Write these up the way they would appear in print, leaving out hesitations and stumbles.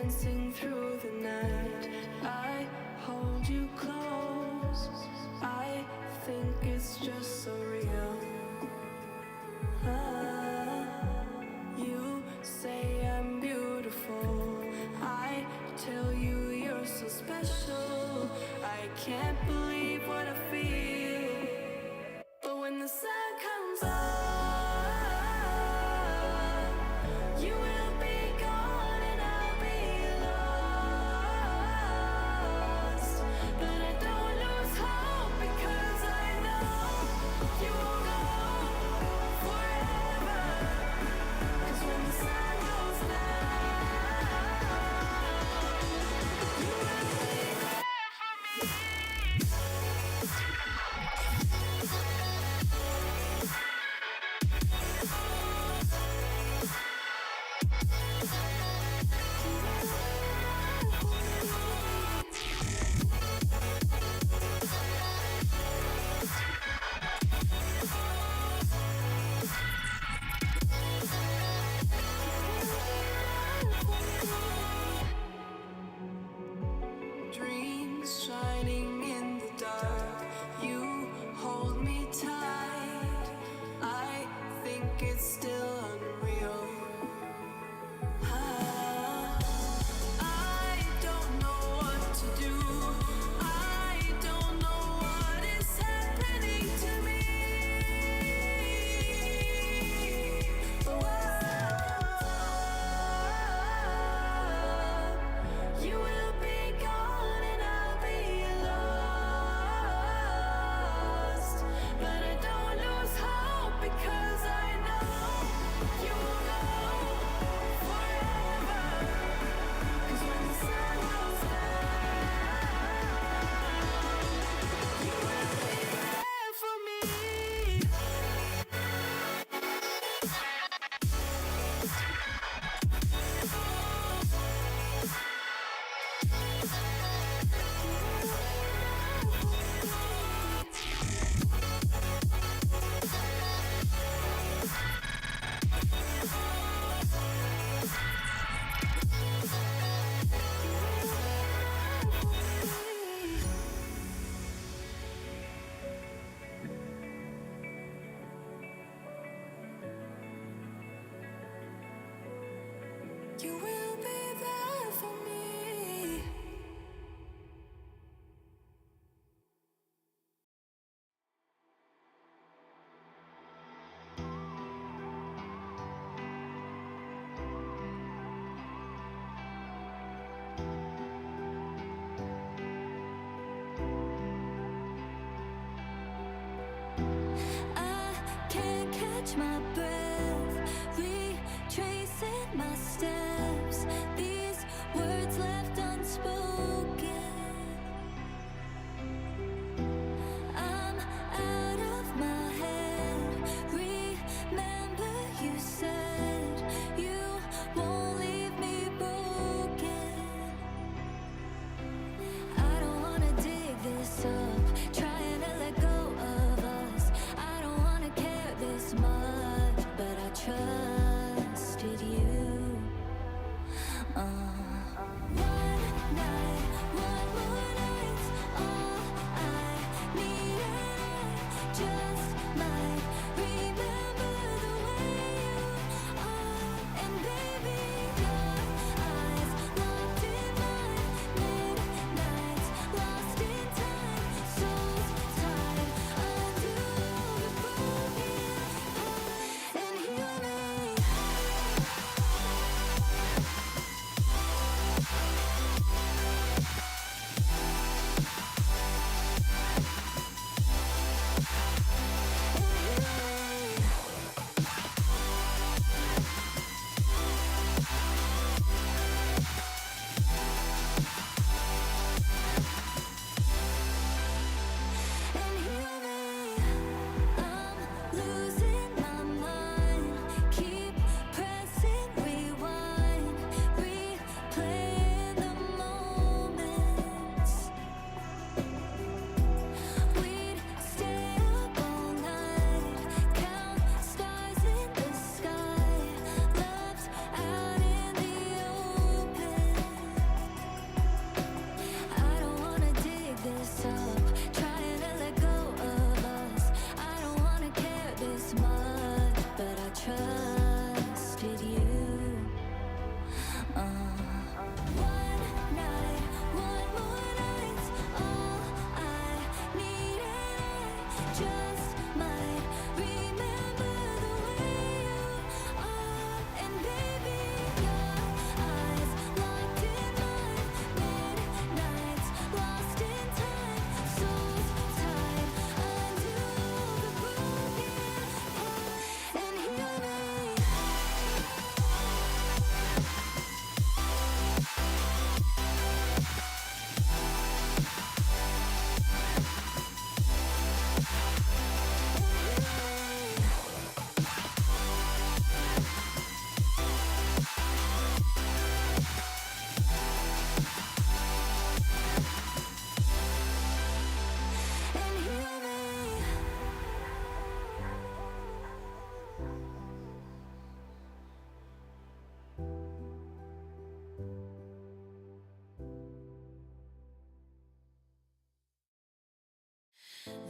dancing through the night. I hold you close. I think it's just so real. You say I'm beautiful. I tell you you're so special. I can't believe what I feel. But when the sun comes up, you will be gone and I'll be lost. But I don't lose hope because I know you won't go forever. 'Cause when the sun goes down, you will be there for me. Dreams shining in the dark. You hold me tight. I think it's still unreal. I don't know what to do. I don't know what is happening to me. You will be gone and I'll be lost. But I don't lose hope because I know you will go forever. 'Cause when the sun goes down, you will be there for me. You will be there for me. I can't catch my breath, retracing my steps. These words left unspoken. I'm out of my head. Remember you said you won't leave me broken. I don't wanna dig this up, trying to let go of us. I don't wanna care this much.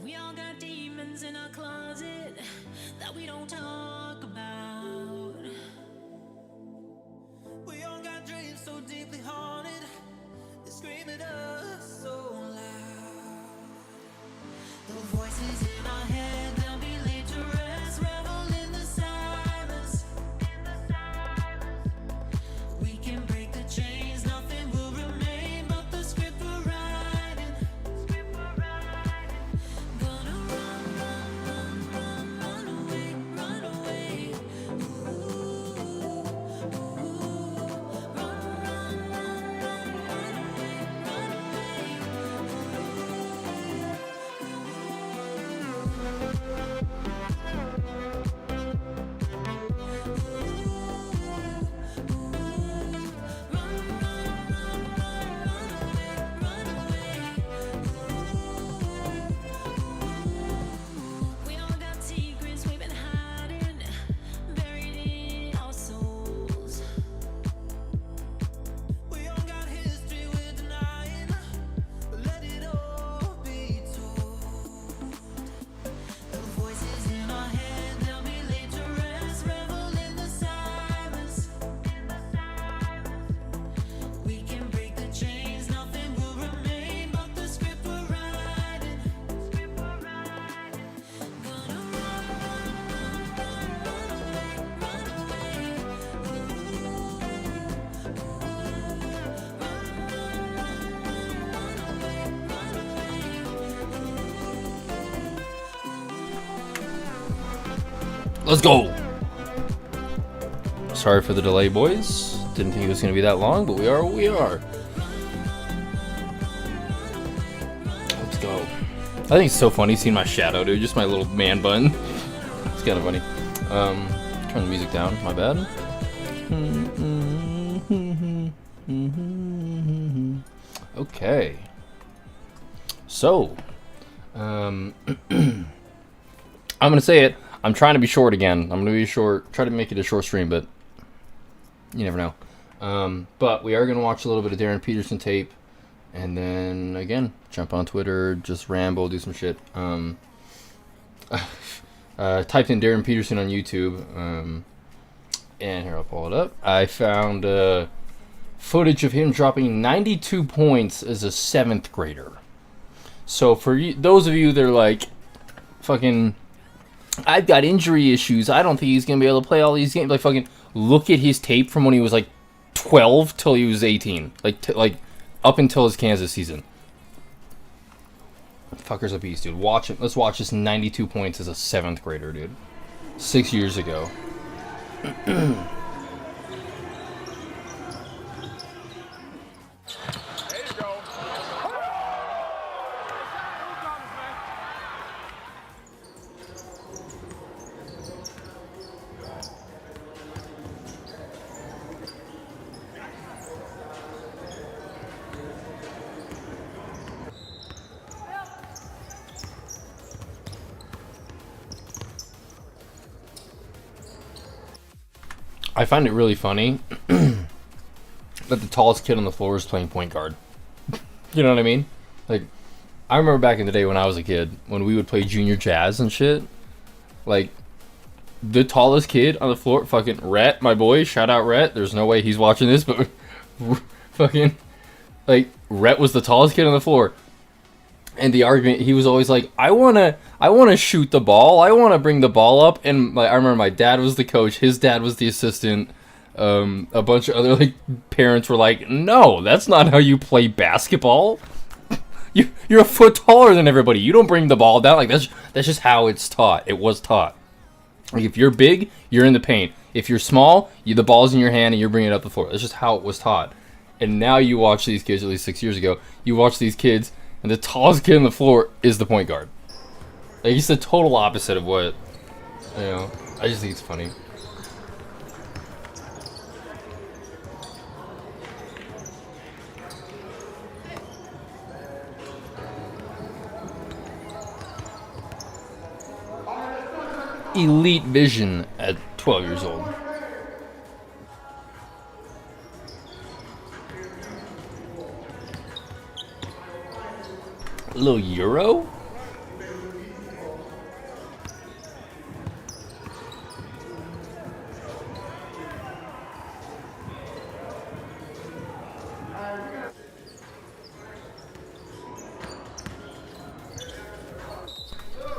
We all got demons in our closet that we don't talk about. We all got dreams so deeply haunted, they scream at us so loud. The voices in our head, they'll be laid to rest, revel in the silence. We can break the chains, nothing will remain but the script we're writing. Gonna run, run, run, run, run away, run away. Ooh, ooh, run, run, run, run, run away, run We all got secrets we've been hiding, buried in our souls. We all got history we're denying, but let it all be told. The voices in our head, they'll be laid to rest, revel in the silence. We can break the chains, nothing will remain but the script we're writing. Gonna run, run, run, run, run away, run away. Run, run, run, run, run away, run away. Let's go. Sorry for the delay, boys. Didn't think it was going to be that long, but we are what we are. Let's go. I think it's so funny seeing my shadow, dude. Just my little man bun. It's kind of funny. Turn the music down. My bad. Okay. So, I'm gonna say it. I'm trying to be short again. I'm gonna be short. Try to make it a short stream, but you never know. But we are gonna watch a little bit of Darryn Peterson tape, and then again jump on Twitter, just ramble, do some shit. Typed in Darryn Peterson on YouTube, and here I'll pull it up. I found footage of him dropping 92 points as a 7th grader. So for those of you that are like, fucking, I've got injury issues, I don't think he's gonna be able to play all these games. Like, fucking, look at his tape from when he was like 12 till he was 18, like up until his Kansas season. Fucker's a beast, dude. Watch it. Let's watch this 92 points as a 7th grader, dude. 6 years ago. I find it really funny that the tallest kid on the floor is playing point guard. You know what I mean? Like, I remember back in the day when I was a kid, when we would play junior jazz and shit, like, the tallest kid on the floor, fucking Rhett, my boy, shout out Rhett, there's no way he's watching this, but fucking, like, Rhett was the tallest kid on the floor. And the argument, he was always like, I wanna shoot the ball. I wanna bring the ball up. And I remember my dad was the coach. His dad was the assistant. A bunch of other like parents were like, no, that's not how you play basketball. You're a foot taller than everybody. You don't bring the ball down. Like that's just how it's taught. It was taught. Like if you're big, you're in the paint. If you're small, the ball's in your hand and you're bringing it up the floor. That's just how it was taught. And now you watch these kids, at least 6 years ago, you watch these kids, and the tallest kid on the floor is the point guard. Like, he's the total opposite of what, you know, I just think it's funny. Elite vision at 12 years old. A little Euro?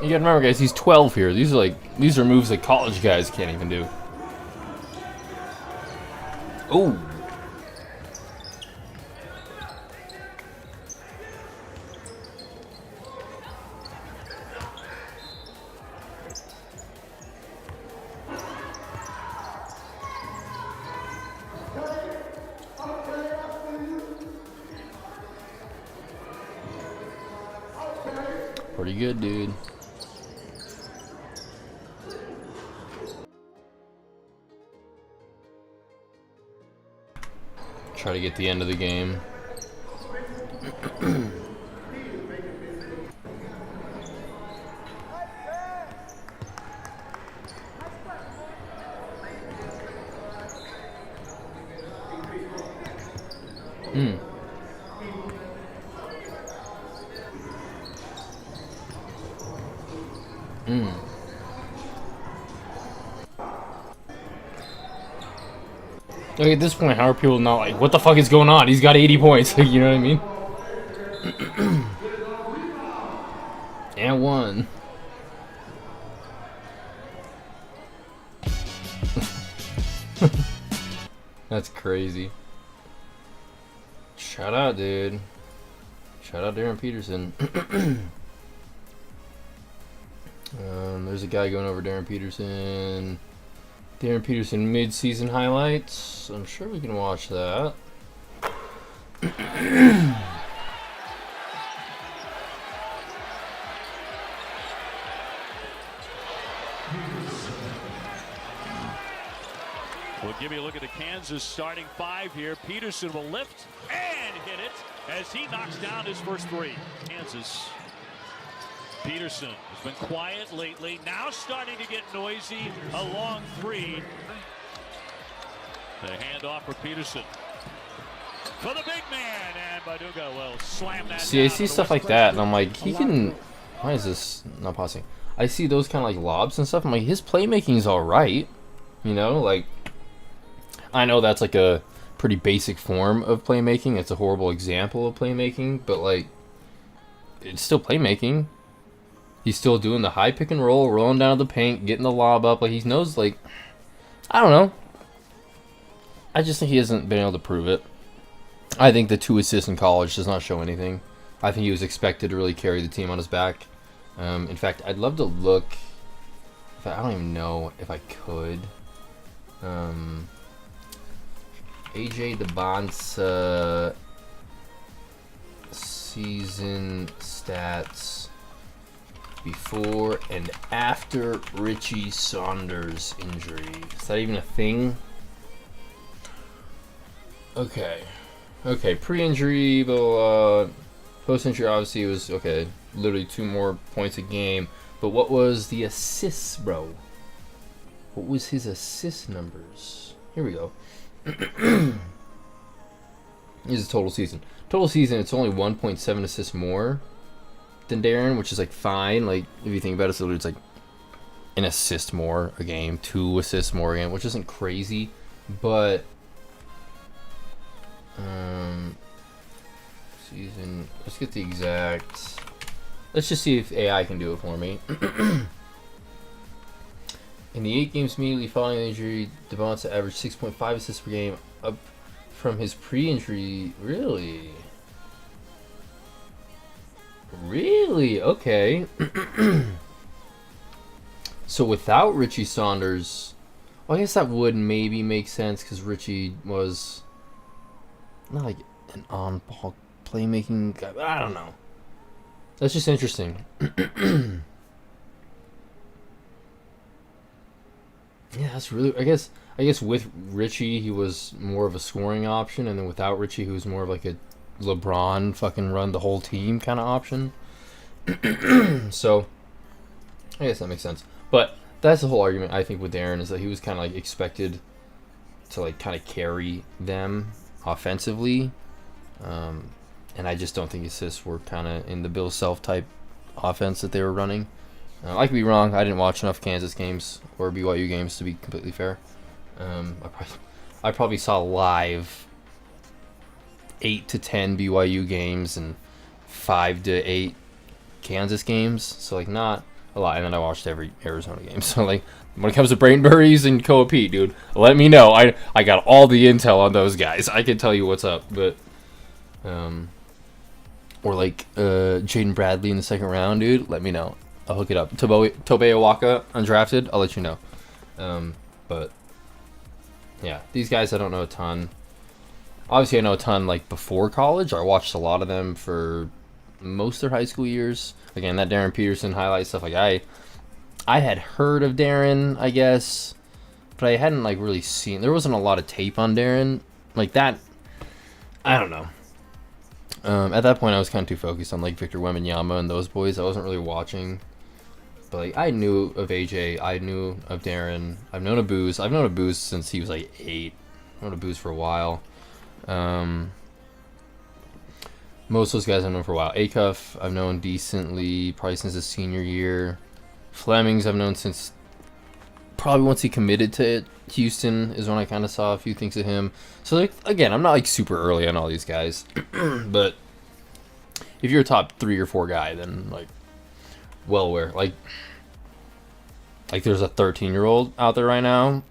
You gotta remember, guys, he's 12 here. These are moves that college guys can't even do. Oh. Pretty good, dude. Try to get the end of the game. Like, at this point, how are people not like, what the fuck is going on? He's got 80 points. You know what I mean? And one. That's crazy. Shout out, dude. Shout out Darryn Peterson. There's a guy going over Darryn Peterson. Darryn Peterson mid-season highlights. I'm sure we can watch that. We'll give you a look at the Kansas starting five here. Peterson will lift and hit it as he knocks down his first three. Kansas. Peterson has been quiet lately, now starting to get noisy. A long three. The handoff for Peterson. For the big man, and Baduga will slam that. See, I see stuff like that, and I'm like, he can. Why is this not pausing? I see those kind of like lobs and stuff. I'm like, his playmaking is all right. You know, like, I know that's like a pretty basic form of playmaking. It's a horrible example of playmaking, but like, it's still playmaking. He's still doing the high pick and roll, rolling down to the paint, getting the lob up. Like, he knows, like, I don't know. I just think he hasn't been able to prove it. I think the 2 assists in college does not show anything. I think he was expected to really carry the team on his back. In fact, I'd love to look. I don't even know if I could. AJ DeBonsa season stats before and after Richie Saunders injury. Is that even a thing? Okay. Okay, pre-injury, but post-injury obviously was, okay, literally 2 more points a game. But what was the assists, bro? What was his assist numbers? Here we go. Here's the total season. Total season, it's only 1.7 assists more than Darryn, which is like fine. Like, if you think about it, so it's like an assist more a game, 2 assists more a game, which isn't crazy, but season. Let's get the exact. Let's just see if AI can do it for me. In the 8 games immediately following the injury, DeBonsa averaged 6.5 assists per game, up from his pre-injury. Really? Really? Okay. So without Richie Saunders, well, I guess that would maybe make sense because Richie was not like an on-ball playmaking guy. But I don't know. That's just interesting. Yeah, that's really. I guess with Richie, he was more of a scoring option, and then without Richie, he was more of like a LeBron fucking run the whole team kind of option. So, I guess that makes sense. But that's the whole argument, I think, with Darryn, is that he was kind of like expected to like kind of carry them offensively. And I just don't think assists were kind of in the Bill Self type offense that they were running. I could be wrong. I didn't watch enough Kansas games or BYU games to be completely fair. I probably saw live 8 to 10 BYU games and 5 to 8 Kansas games. So like not a lot, and then I watched every Arizona game. So like when it comes to Brainburys and Koa Pete, dude, let me know. I got all the intel on those guys. I can tell you what's up, but or like Jaden Bradley in the second round, dude. Let me know. I'll hook it up. Tobe Awaka undrafted. I'll let you know. But yeah, these guys I don't know a ton. Obviously, I know a ton like before college. I watched a lot of them for most of their high school years. Again, that Darryn Peterson highlight stuff. Like I had heard of Darryn, I guess, but I hadn't like really seen. There wasn't a lot of tape on Darryn like that. I don't know. At that point, I was kind of too focused on like Victor Wembanyama and those boys. I wasn't really watching. But like I knew of AJ, I knew of Darryn. I've known of Booze. I've known of Booze since he was like 8. I've known of Booze for a while. Most of those guys I've known for a while. Acuff, I've known decently, probably since his senior year. Flemings, I've known since probably once he committed to Houston is when I kind of saw a few things of him. So like again, I'm not like super early on all these guys, but if you're a top 3 or 4 guy, then like well aware. Like there's a 13-year-old out there right now.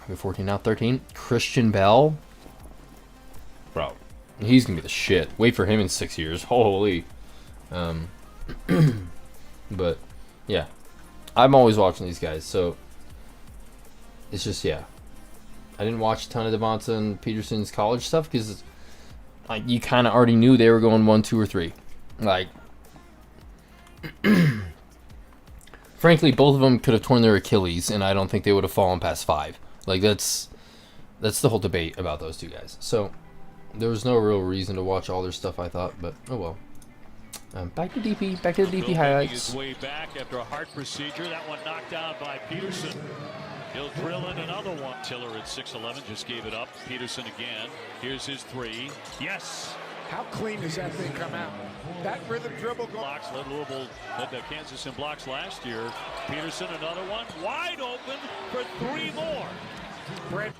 Maybe 14 now, 13. Christian Bell, bro, he's gonna be the shit. Wait for him in 6 years. Holy. But yeah, I'm always watching these guys, so it's just, yeah, I didn't watch a ton of Devonta and Peterson's college stuff because like you kind of already knew they were going 1, 2, or 3. Like frankly, both of them could have torn their Achilles, and I don't think they would have fallen past 5. Like that's the whole debate about those two guys. So there was no real reason to watch all their stuff, I thought, but oh well. Back to the DP highlights. His way back after a heart procedure. That one knocked down by Peterson. He'll drill in another one. Tiller at 6'11" just gave it up. Peterson again. Here's his 3. Yes. How clean does that thing come out? That rhythm dribble blocks led Louisville, led Kansas in blocks last year. Peterson another one, wide open for 3 more. Brent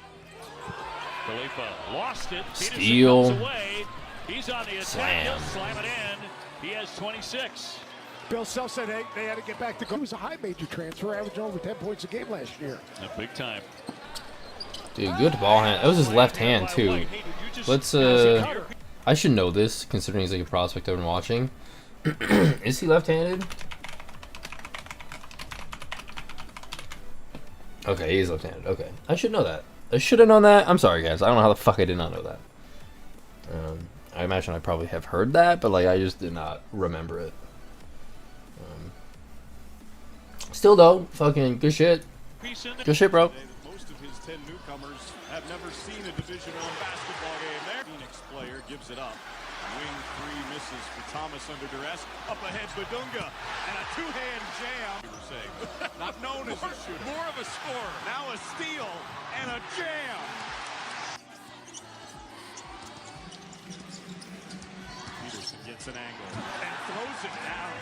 Khalifa lost it. Peterson Steal. comes away. He's on the attack. Slam. He'll slam it in. He has 26. Bill Self said they had to get back to go. He was a high major transfer, averaging over 10 points a game last year. Big time. Dude, good ball hand. That was his left hand too. Let's I should know this considering he's like a prospect I've been watching. Is he left-handed? Okay, he is left-handed. Okay, I should know that. I should have known that. I'm sorry, guys. I don't know how the fuck I did not know that. I imagine I probably have heard that, but like I just did not remember it. Still though, fucking good shit. Good shit, bro. Most of his 10 newcomers have never seen a Division I basketball game there. Phoenix player gives it up. Wing 3 misses for Thomas under duress. Up ahead, Badunga. And a 2-hand jam. You were saying. Not known as a shooter. More of a scorer. Now a steal and a jam. Peterson gets an angle and throws it down.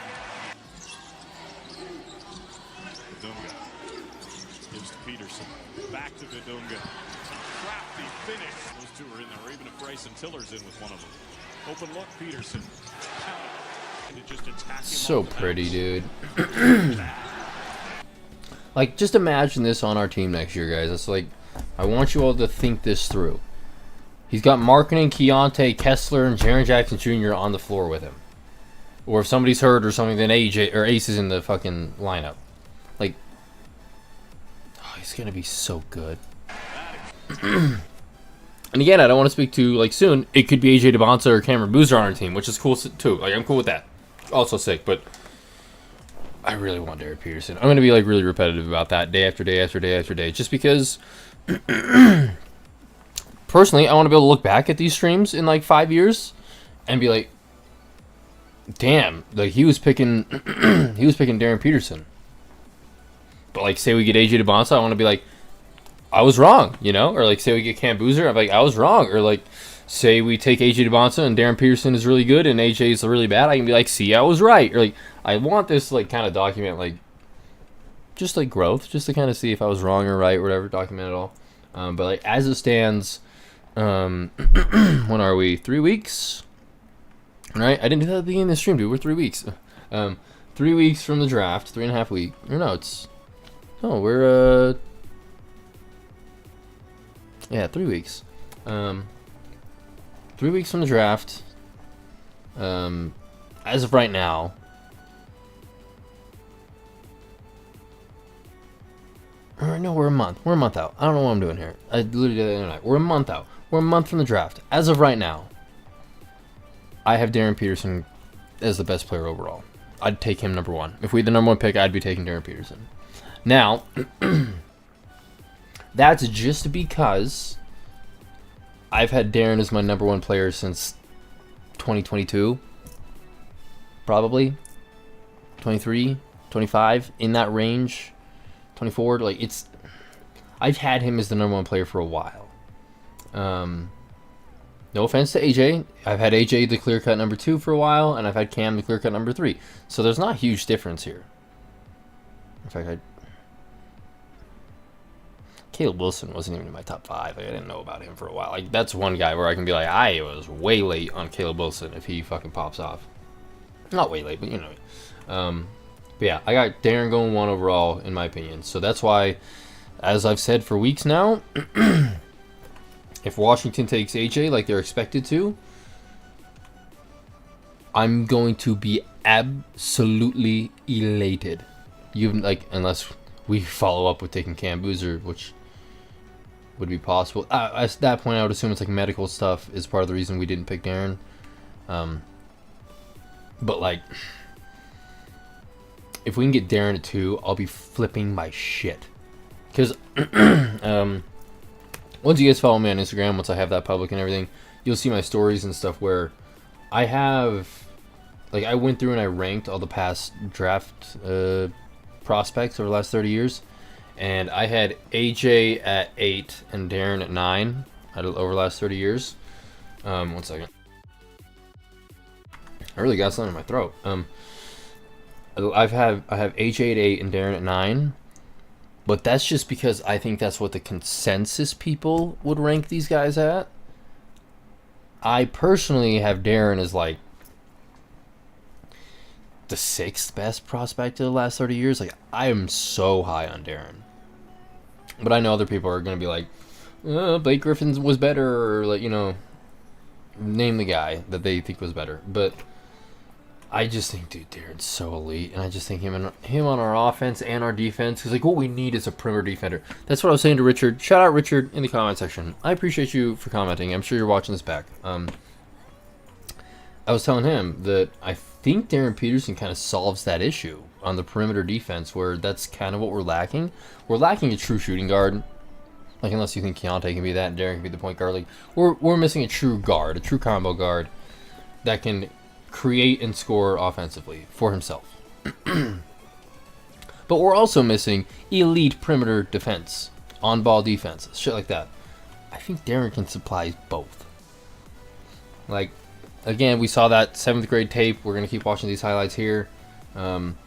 Badunga gives to Peterson. Back to Badunga. Crafty finish. Those two are in there, or even if Bryson Tiller's in with one of them. Open look, Peterson. Just attack him So off the pretty, bounce. dude. Like, just imagine this on our team next year, guys. It's like, I want you all to think this through. He's got Markkanen, Keontae, Kessler, and Jaren Jackson Jr. on the floor with him. Or if somebody's hurt or something, then AJ or Ace is in the fucking lineup. Like, oh, he's gonna be so good. And again, I don't want to speak to, like, soon, it could be AJ Devonta or Cameron Boozer on our team, which is cool, too. Like, I'm cool with that. Also sick, but I really want Darryn Peterson. I'm going to be, like, really repetitive about that day after day after day after day, just because, personally, I want to be able to look back at these streams in, like, 5 years and be like, damn, like, he was picking Darryn Peterson. But, like, say we get AJ Devonta, I want to be like, I was wrong, you know? Or, like, say we get Cam Boozer, I'm like, I was wrong. Or, like, say we take AJ Devonta and Darryn Peterson is really good and AJ is really bad, I can be like, see, I was right. Or, like, I want this, like, kind of document, like, just, like, growth, just to kind of see if I was wrong or right or whatever, document it all. But, like, as it stands, when are we? 3 weeks? Right? I didn't do that at the beginning of the stream, dude. We're 3 weeks. 3 weeks from the draft, 3.5 weeks. Or no, it's no, we're 3 weeks. 3 weeks from the draft. As of right now, or no, we're a month. We're a month out. I don't know what I'm doing here. I literally did it the other night. We're a month out. We're a month from the draft. As of right now, I have Darryn Peterson as the best player overall. I'd take him number 1. If we had the number 1 pick, I'd be taking Darryn Peterson. Now, that's just because I've had Darryn as my number 1 player since 2022. Probably 23, 25, in that range. 24, like it's, I've had him as the number 1 player for a while. No offense to AJ, I've had AJ the clear-cut number 2 for a while, and I've had Cam the clear-cut number 3. So there's not a huge difference here. In fact, Caleb Wilson wasn't even in my top 5. Like, I didn't know about him for a while. Like, that's one guy where I can be like, I was way late on Caleb Wilson if he fucking pops off. Not way late, but you know. But yeah, I got Darryn going 1 overall, in my opinion. So that's why, as I've said for weeks now, if Washington takes AJ like they're expected to, I'm going to be absolutely elated. Unless we follow up with taking Cam Boozer, which would be possible. At that point, I would assume it's like medical stuff is part of the reason we didn't pick Darryn. But like, if we can get Darryn at 2, I'll be flipping my shit. Because once you guys follow me on Instagram, once I have that public and everything, you'll see my stories and stuff where I have, like, I went through and I ranked all the past draft prospects over the last 30 years. And I had AJ at 8 and Darryn at 9 over the last 30 years. 1 second. I really got something in my throat. I have AJ at 8 and Darryn at 9, but that's just because I think that's what the consensus people would rank these guys at. I personally have Darryn as like the 6th best prospect of the last 30 years. Like, I am so high on Darryn, but I know other people are gonna be like, Blake Griffin was better, or like, you know, name the guy that they think was better, but I just think, dude, Darryn's so elite, and I just think him on our offense and our defense, because like what we need is a perimeter defender. That's what I was saying to Richard. Shout out Richard in the comment section. I appreciate you for commenting. I'm sure you're watching this back. I was telling him that I think Darryn Peterson kind of solves that issue on the perimeter defense, where that's kind of what we're lacking. We're lacking a true shooting guard. Like, unless you think Keontae can be that and Darryn can be the point guard, like we're missing a true guard, a true combo guard that can create and score offensively for himself. But we're also missing elite perimeter defense, on-ball defense, shit like that. I think Darryn can supply both. Like, again, we saw that 7th grade tape. We're going to keep watching these highlights here. One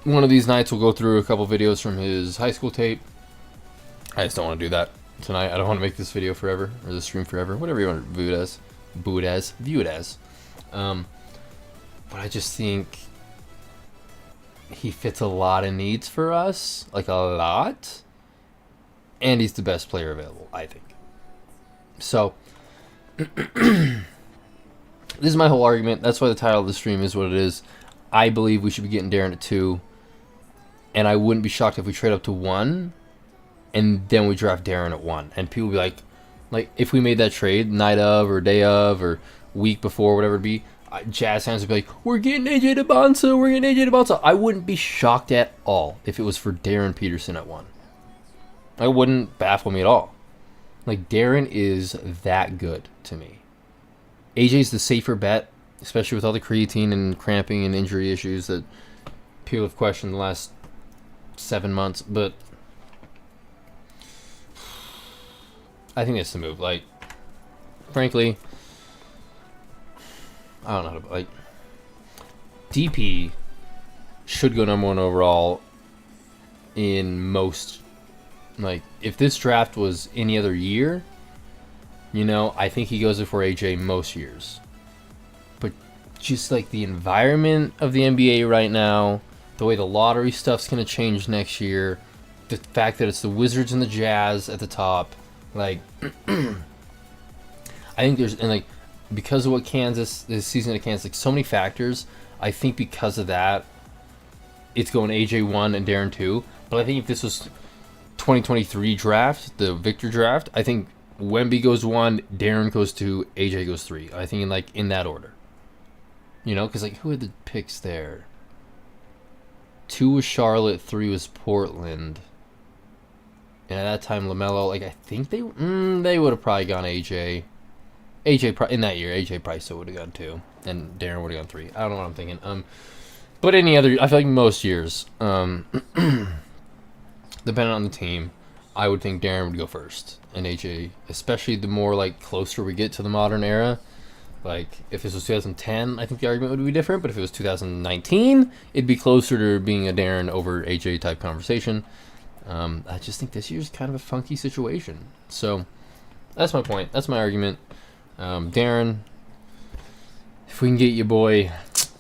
of these nights we'll go through a couple videos from his high school tape. I just don't want to do that tonight. I don't want to make this video forever, or this stream forever, whatever you want to view it as. But I just think he fits a lot of needs for us, like a lot, and he's the best player available, I think. So this is my whole argument. That's why the title of the stream is what it is. I believe we should be getting Darryn at 2, and I wouldn't be shocked if we trade up to 1 and then we draft Darryn at 1, and people will be like if we made that trade night of or day of or week before, whatever it be, Jazz fans would be like, we're getting AJ DeBonsa. I wouldn't be shocked at all if it was for Darryn Peterson at 1. It wouldn't baffle me at all. Like, Darryn is that good to me. AJ's the safer bet, especially with all the creatine and cramping and injury issues that people have questioned the last 7 months, but I think that's the move. Like, frankly, I don't know how to, like, DP should go number 1 overall in most, like, if this draft was any other year, you know, I think he goes before AJ most years. But just like the environment of the NBA right now, the way the lottery stuff's gonna change next year, the fact that it's the Wizards and the Jazz at the top, like I think there's, and like because of what Kansas, this season at Kansas, like so many factors. I think because of that, it's going AJ 1 and Darren 2. But I think if this was 2023 draft, the Victor draft, I think Wemby goes 1, Darren goes 2, AJ goes 3. I think in that order. You know, because like who had the picks there? 2 was Charlotte, 3 was Portland. And at that time, LaMelo, like I think they would have probably gone AJ. In that year, AJ probably still would have gone 2, and Darren would have gone 3. I don't know what I'm thinking. But any other, I feel like most years, depending on the team, I would think Darren would go first, and AJ, especially the more like closer we get to the modern era. Like if this was 2010, I think the argument would be different. But if it was 2019, it'd be closer to being a Darren over AJ type conversation. I just think this year's kind of a funky situation. So that's my point. That's my argument. Darren, if we can get you, boy,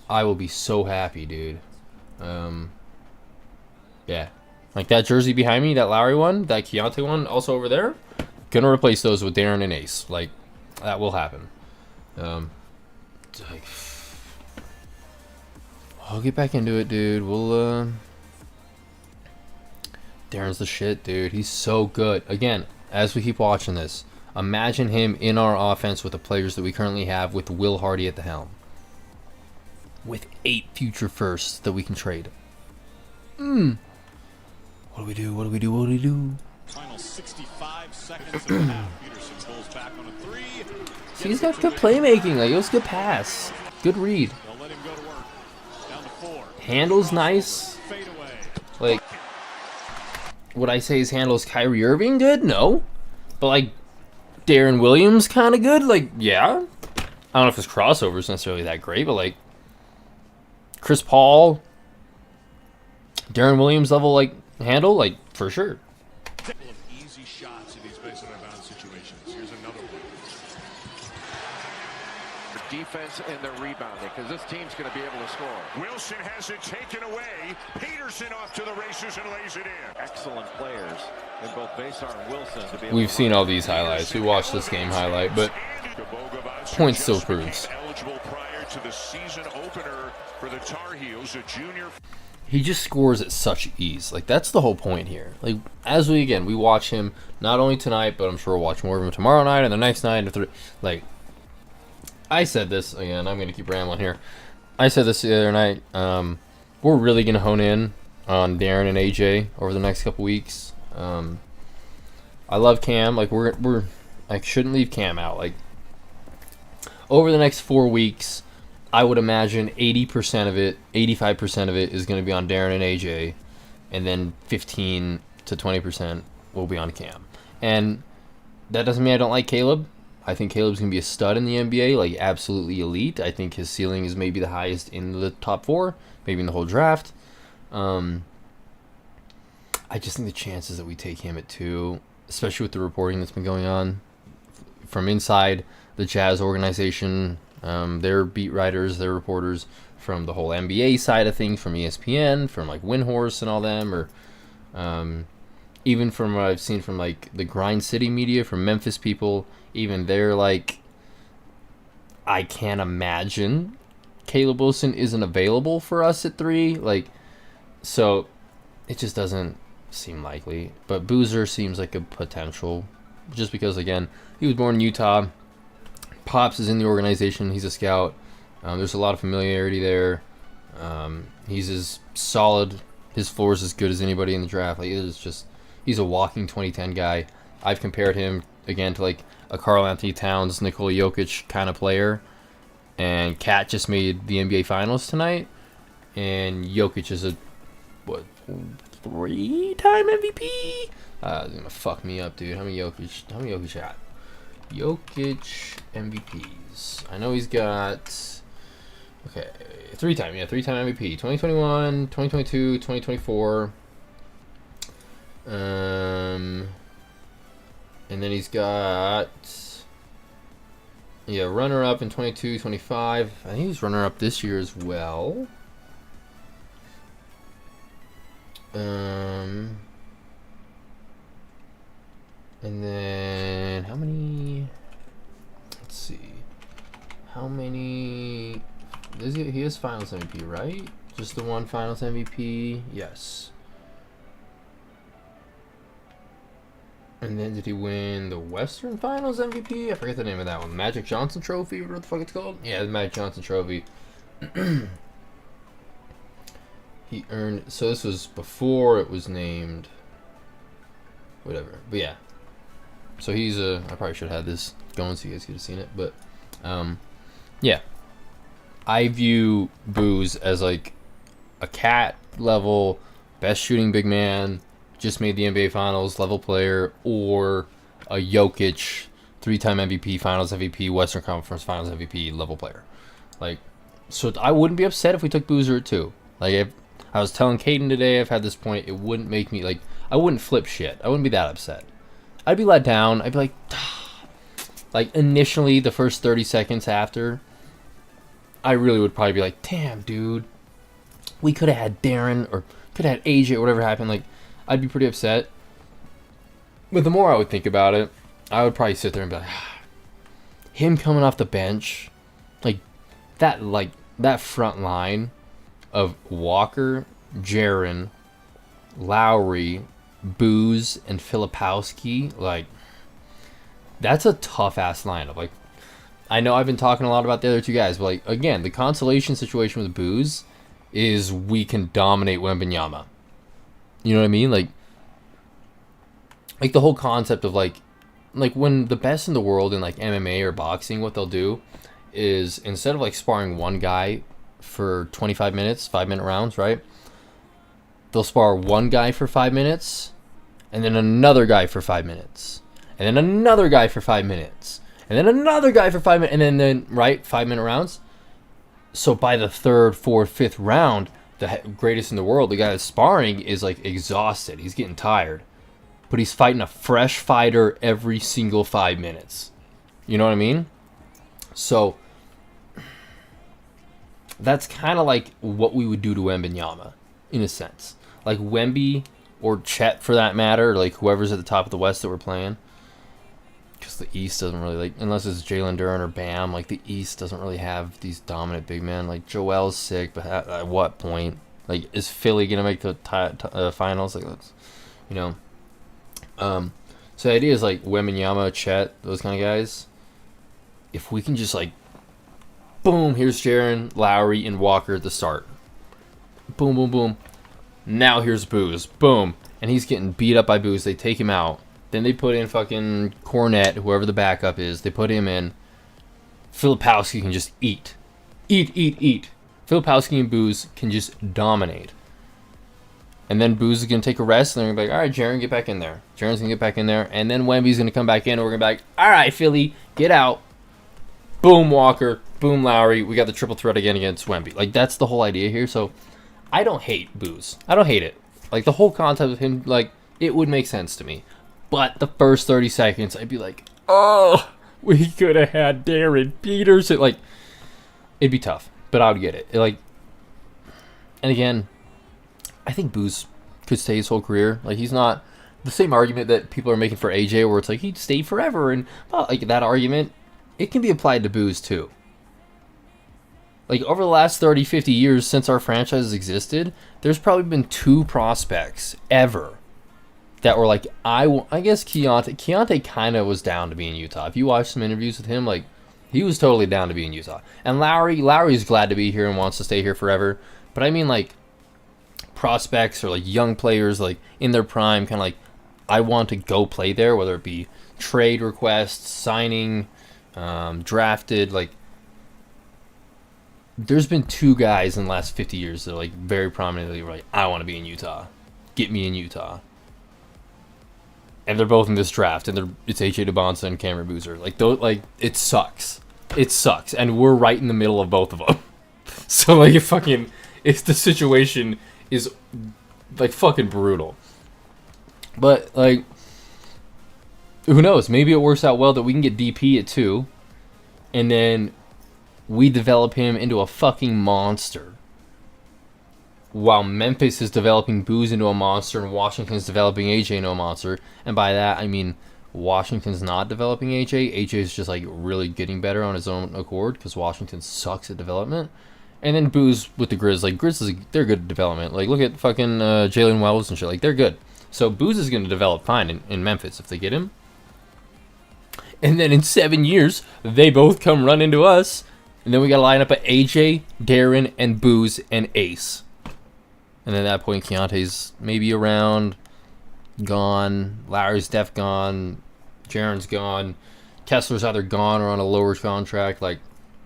I will be so happy, dude. Yeah. Like that jersey behind me, that Lowry one, that Keontae one, also over there, gonna replace those with Darren and Ace. Like, that will happen. Like, I'll get back into it, dude. Darren's the shit, dude. He's so good. Again, as we keep watching this, imagine him in our offense with the players that we currently have with Will Hardy at the helm. With 8 future firsts that we can trade. What do we do? What do we do? What do we do? Final 65 seconds of the half. Peterson pulls back on a 3. See, he's got good playmaking. Like, it was a good pass. Good read. They'll let him go to work. Down to 4. Handle's nice. Fade away. Like, would I say his handle is Kyrie Irving good? No. But, like, Darren Williams kind of good? Like, yeah. I don't know if his crossover is necessarily that great, but, like, Chris Paul, Darren Williams level, like, handle, like, for sure. Couple of easy shots in these base out of bounds situations. Here's another one. The defense and the rebounding, because this team's going to be able to score. Wilson has it taken away. Peterson off to the races and lays it in. Excellent players in both Baysar and Wilson to be able We've to seen all these highlights. We watched this game highlight, but point still proves. Eligible prior to the season opener for the Tar Heels, a junior. He just scores at such ease. Like, that's the whole point here. Like, as we watch him, not only tonight, but I'm sure we'll watch more of him tomorrow night and the next night. Like, I said this, again, I'm going to keep rambling here. I said this the other night. We're really going to hone in on Darren and AJ over the next couple weeks. I love Cam. Like, we're like, shouldn't leave Cam out. Like, over the next 4 weeks, I would imagine 80% of it, 85% of it is going to be on Darren and AJ, and then 15 to 20% will be on Cam. And that doesn't mean I don't like Caleb. I think Caleb's going to be a stud in the NBA, like absolutely elite. I think his ceiling is maybe the highest in the top 4, maybe in the whole draft. I just think the chances that we take him at 2, especially with the reporting that's been going on from inside the Jazz organization, their beat writers, their reporters from the whole NBA side of things, from ESPN, from like Windhorse and all them, or even from what I've seen from like the Grind City media, from Memphis people, even they're like, I can't imagine Caleb Wilson isn't available for us at 3. Like, so it just doesn't seem likely. But Boozer seems like a potential, just because, again, he was born in Utah. Pops is in the organization. He's a scout. There's a lot of familiarity there. He's as solid. His floor is as good as anybody in the draft. Like, he's a walking 2010 guy. I've compared him again to like a Karl Anthony Towns, Nikola Jokic kind of player. And Kat just made the NBA Finals tonight. And Jokic is a 3-time MVP? He's gonna fuck me up, dude. How many Jokic got? Jokic MVPs. I know he's got 3-time MVP. 2021, 2022, 2024. And then he's got Yeah, runner-up in 22, 25. I think he was runner-up this year as well. And then how many? Let's see. How many? He has Finals MVP, right? Just the one Finals MVP. Yes. And then did he win the Western Finals MVP? I forget the name of that one. Magic Johnson Trophy, whatever the fuck it's called. Yeah, the Magic Johnson Trophy. He earned. So this was before it was named. Whatever. But yeah. So he's a. I probably should have had this going so you guys could have seen it. But, yeah. I view Booz as like a cat level, best shooting big man, just made the NBA Finals level player, or a Jokic, 3-time MVP, Finals MVP, Western Conference Finals MVP level player. Like, so I wouldn't be upset if we took Boozer at 2. Like, if I was telling Caden today, I've had this point, it wouldn't make me, like, I wouldn't flip shit. I wouldn't be that upset. I'd be let down. I'd be like initially, the first 30 seconds after, I really would probably be like, damn, dude, we could have had Darryn or could have had AJ or whatever happened. Like, I'd be pretty upset. But the more I would think about it, I would probably sit there and be like, him coming off the bench, like that front line of Walker, Jaren, Lowry, Booz, and Filipowski, like, that's a tough ass lineup. Like, I know I've been talking a lot about the other two guys, but like, again, the consolation situation with Booz is we can dominate Wembanyama. You know what I mean? Like the whole concept of like when the best in the world in like MMA or boxing, what they'll do is instead of like sparring one guy for 25 minutes, 5-minute rounds, right? They'll spar one guy for 5 minutes, and then another guy for 5 minutes, and then another guy for 5 minutes, and then another guy for 5 minutes, and then right, 5-minute rounds. So by the third, fourth, fifth round, the greatest in the world, the guy that's sparring is like exhausted. He's getting tired, but he's fighting a fresh fighter every single 5 minutes. You know what I mean? So that's kind of like what we would do to Wembanyama, in a sense. Like Wemby or Chet, for that matter, like whoever's at the top of the West that we're playing. Because the East doesn't really, like, unless it's Jalen Duren or Bam, like the East doesn't really have these dominant big men. Like Joel's sick, but at what point? Like, is Philly gonna make the finals? Like, that's, you know. So the idea is like Wembanyama, Chet, those kind of guys. If we can just like, boom, here's Jaren, Lowry, and Walker at the start. Boom, boom, boom. Now here's Booz. Boom, and he's getting beat up by Booz. They take him out. Then they put in fucking Cornette, whoever the backup is. They put him in. Filipowski can just eat. Eat. Filipowski and Booz can just dominate. And then Booz is going to take a rest, and they're going to be like, all right, Jaren, get back in there. Jaren's going to get back in there. And then Wemby's going to come back in, and we're going to be like, all right, Philly, get out. Boom, Walker. Boom, Lowry. We got the triple threat again against Wemby. Like, that's the whole idea here. So, I don't hate Booz. I don't hate it. Like, the whole concept of him, like, it would make sense to me. But the first 30 seconds, I'd be like, oh, we could have had Darryn Peterson. Like, it'd be tough, but I would get it. And again, I think Booz could stay his whole career. Like, he's not the same argument that people are making for AJ, where it's like, he'd stay forever. And, well, like, that argument, it can be applied to Booz, too. Like, over the last 30, 50 years since our franchise has existed, there's probably been 2 prospects ever that were like, I guess Keontae kind of was down to be in Utah. If you watch some interviews with him, like, he was totally down to be in Utah. And Lowry's glad to be here and wants to stay here forever. But I mean, like, prospects or like young players, like in their prime, kind of like, I want to go play there, whether it be trade requests, signing, drafted. Like, there's been 2 guys in the last 50 years that are like very prominently were like, I want to be in Utah. Get me in Utah. And they're both in this draft, and it's AJ DeBonsa and Cameron Boozer. Like, it sucks. It sucks, and we're right in the middle of both of them. So like, if the situation is like fucking brutal. But like, who knows? Maybe it works out well that we can get DP at 2, and then we develop him into a fucking monster, while Memphis is developing Booz into a monster and Washington's developing AJ into a monster. And by that, I mean Washington's not developing AJ. AJ is just like really getting better on his own accord because Washington sucks at development. And then Booz with the Grizz. Like, Grizz, they're good at development. Like, look at fucking Jalen Wells and shit. Like, they're good. So Booz is going to develop fine in Memphis if they get him. And then in 7 years, they both come run into us. And then we got to line up at AJ, Darryn, and Booz, and Ace. And then at that point, Keontae's maybe around, gone. Larry's def gone. Jaron's gone. Kessler's either gone or on a lower contract. Like,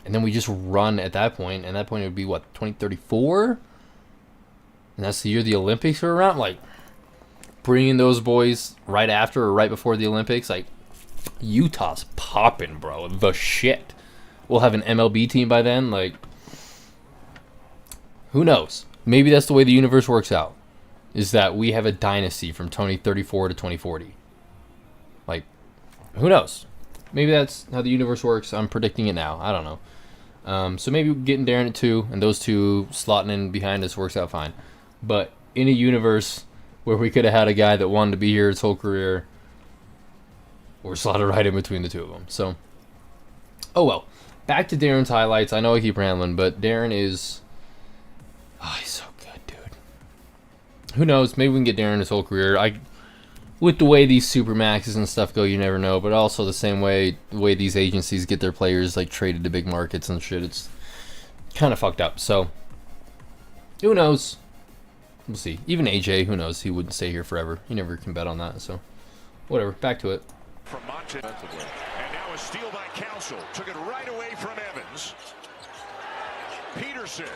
and then we just run at that point. And at that point, it would be, what, 2034? And that's the year the Olympics are around? Like, bringing those boys right after or right before the Olympics, like, Utah's popping, bro. The shit. We'll have an MLB team by then. Like, who knows? Maybe that's the way the universe works out. Is that we have a dynasty from 2034 to 2040. Like, who knows? Maybe that's how the universe works. I'm predicting it now. I don't know. So maybe getting Darryn at 2 and those two slotting in behind us works out fine. But in a universe where we could have had a guy that wanted to be here his whole career, we're slotted right in between the two of them. So, oh well. Back to Darryn's highlights. I know I keep rambling, but Darryn is... oh, he's so good, dude. Who knows? Maybe we can get Darryn his whole career. With the way these Supermaxes and stuff go, you never know. But also the same way, the way these agencies get their players like traded to big markets and shit, it's kind of fucked up. So, who knows? We'll see. Even AJ, who knows? He wouldn't stay here forever. You never can bet on that. So, whatever. Back to it. From Monte. And now a steal by Council. Took it right away from Evans. Peterson.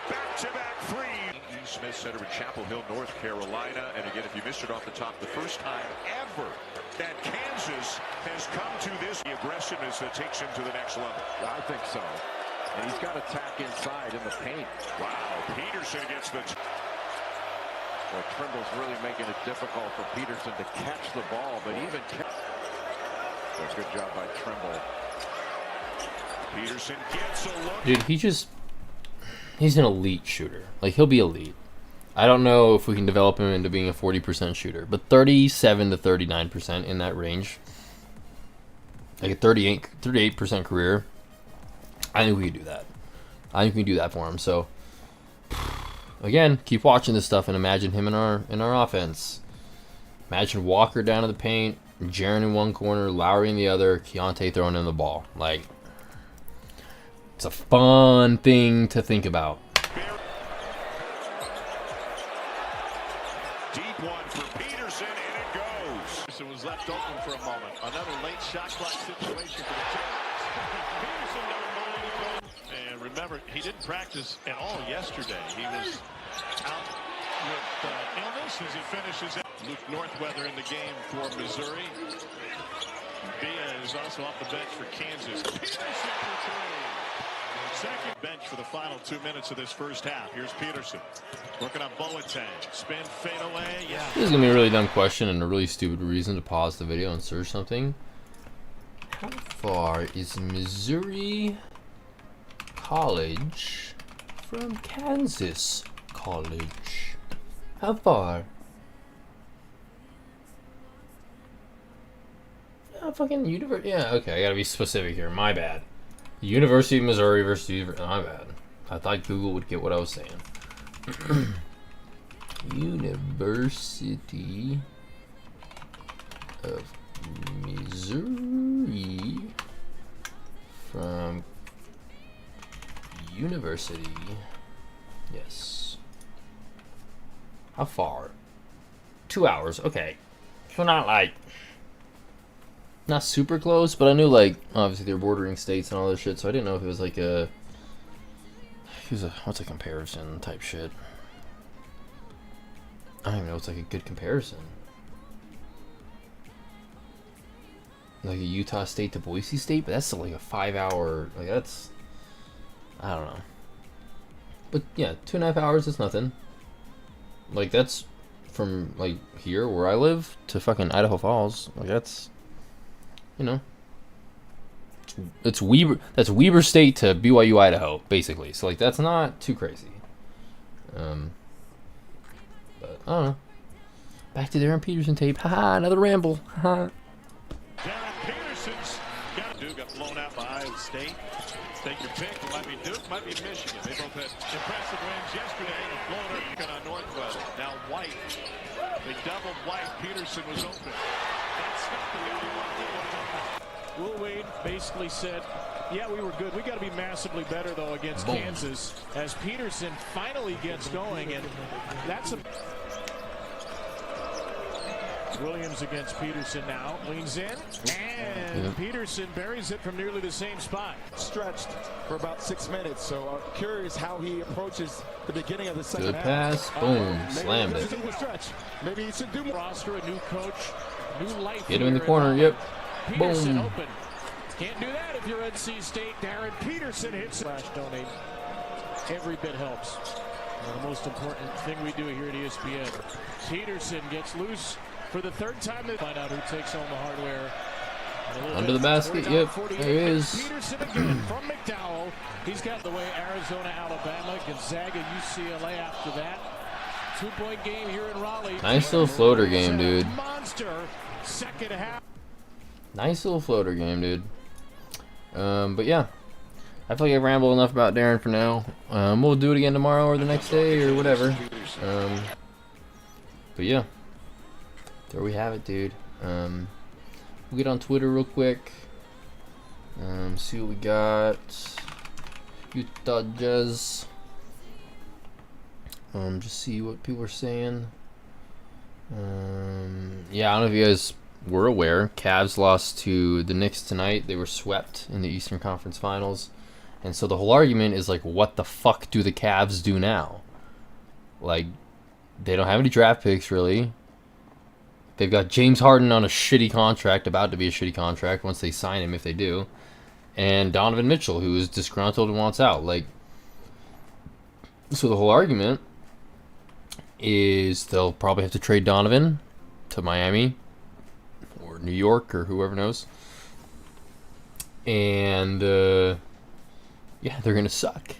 Back-to-back free. Smith Center in Chapel Hill, North Carolina. And again, if you missed it off the top, the first time ever that Kansas has come to this aggressiveness that takes him to the next level. I think so. And he's got to tack inside in the paint. Wow, Peterson gets the... Well, Trimble's really making it difficult for Peterson to catch the ball, but even... a good job by Trimble. Peterson gets a look. Dude, he's an elite shooter. Like, he'll be elite. I don't know if we can develop him into being a 40% shooter, but 37 to 39% in that range. Like a 38% career. I think we can do that. I think we can do that for him. So, again, keep watching this stuff and imagine him in our offense. Imagine Walker down in the paint, Jaren in one corner, Lowry in the other, Keontae throwing in the ball. Like, it's a fun thing to think about. Deep one for Peterson, and it goes. Peterson was left open for a moment. Another late shot clock situation for the Jazz. Peterson never mind. And remember, he didn't practice at all yesterday. He was out with illness as he finishes it. Luke Northweather in the game for Missouri. Villa is also off the bench for Kansas. Peterson for three. Second bench for the final 2 minutes of this first half. Here's Peterson working on Boateng. Spin, fade away. Yeah. This is going to be a really dumb question and a really stupid reason to pause the video and search something. How far is Missouri College from Kansas College? How far? Fucking university. Yeah, okay, I gotta be specific here. My bad. University of Missouri versus my bad. I thought Google would get what I was saying. University of Missouri from University. Yes. How far? 2 hours. Okay. So not super close, but I knew, like, obviously they're bordering states and all this shit, so I didn't know if it was like what's a comparison type shit. I don't even know what's like a good comparison. Like a Utah State to Boise State, but that's still like a 5 hour, like that's, I don't know. But yeah, 2.5 hours is nothing. Like that's from like here where I live to fucking Idaho Falls. Like that's, you know, it's Weber. That's Weber State to BYU Idaho, basically. So like that's not too crazy. But I don't know. Back to Darryn Peterson tape. Haha, another ramble. Haha. Darryn Peterson's got blown out by Iowa State. Take your pick. It might be Duke, might be Michigan. They both had impressive wins yesterday. The floater on Northwest. Now White. They doubled White. Peterson was open. That's not the only one that was open. Will Wade basically said, yeah, we were good. We got to be massively better, though, against Kansas as Peterson finally gets going. And that's a... Williams against Peterson now. Leans in. And Peterson buries it from nearly the same spot. Stretched for about 6 minutes, so I'm curious how he approaches the beginning of the second Good half. pass. Boom. Slammed it. Maybe he should do more. Roster, a new coach, new life. Hit him in the corner. Yep. Peterson Boom. open. Can't do that if you're NC State. Darryn Peterson hits. Donate. Every bit helps. The most important thing we do here at ESPN. Peterson gets loose for the third time. They find out who takes home the hardware. Under the basket. Yep. There he is. Peterson again from McDowell. He's got the way Arizona, Alabama, Gonzaga, UCLA after that. 2-point game here in Raleigh. Nice little floater game, dude. Monster second half. Nice little floater game, dude. But yeah, I feel like I've rambled enough about Darryn for now. We'll do it again tomorrow or the next day or whatever. But yeah, there we have it, dude. We'll get on Twitter real quick. See what we got. Utah Jazz. Just see what people are saying. Yeah, I don't know if you guys were aware. Cavs lost to the Knicks tonight. They were swept in the Eastern Conference Finals. And so the whole argument is like, what the fuck do the Cavs do now? Like, they don't have any draft picks, really. They've got James Harden on a shitty contract, about to be a shitty contract once they sign him, if they do. And Donovan Mitchell, who is disgruntled and wants out. Like, so the whole argument is they'll probably have to trade Donovan to Miami or New York or whoever knows. And, yeah, they're going to suck.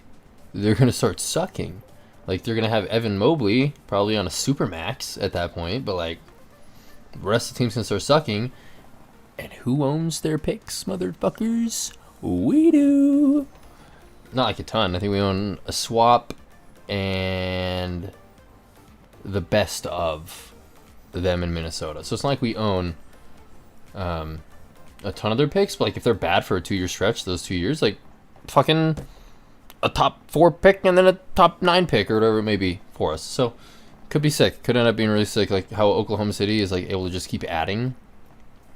They're going to start sucking. Like, they're going to have Evan Mobley probably on a supermax at that point, but, like, the rest of the team's going to start sucking. And who owns their picks, motherfuckers? We do. Not like a ton. I think we own a swap and the best of them in Minnesota. So it's not like we own a ton of their picks, but like if they're bad for a 2-year stretch, those 2 years, like fucking a top 4 pick and then a top 9 pick or whatever it may be for us. So could be sick. Could end up being really sick, like how Oklahoma City is like able to just keep adding.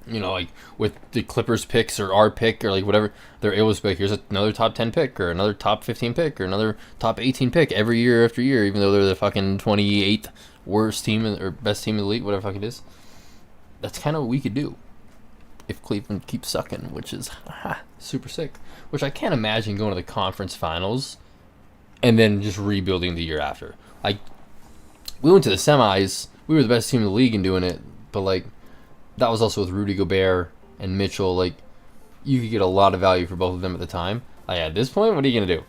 You know, like with the Clippers picks or our pick or like whatever, they're able to pick. Here's another top 10 pick or another top 15 pick or another top 18 pick every year after year, even though they're the fucking 28th worst team or best team in the league, whatever the fuck it is. That's kind of what we could do if Cleveland keeps sucking, which is super sick. Which I can't imagine going to the conference finals and then just rebuilding the year after. Like, we went to the semis. We were the best team in the league in doing it, but like, that was also with Rudy Gobert and Mitchell. Like, you could get a lot of value for both of them at the time. Like, at this point, what are you going to do?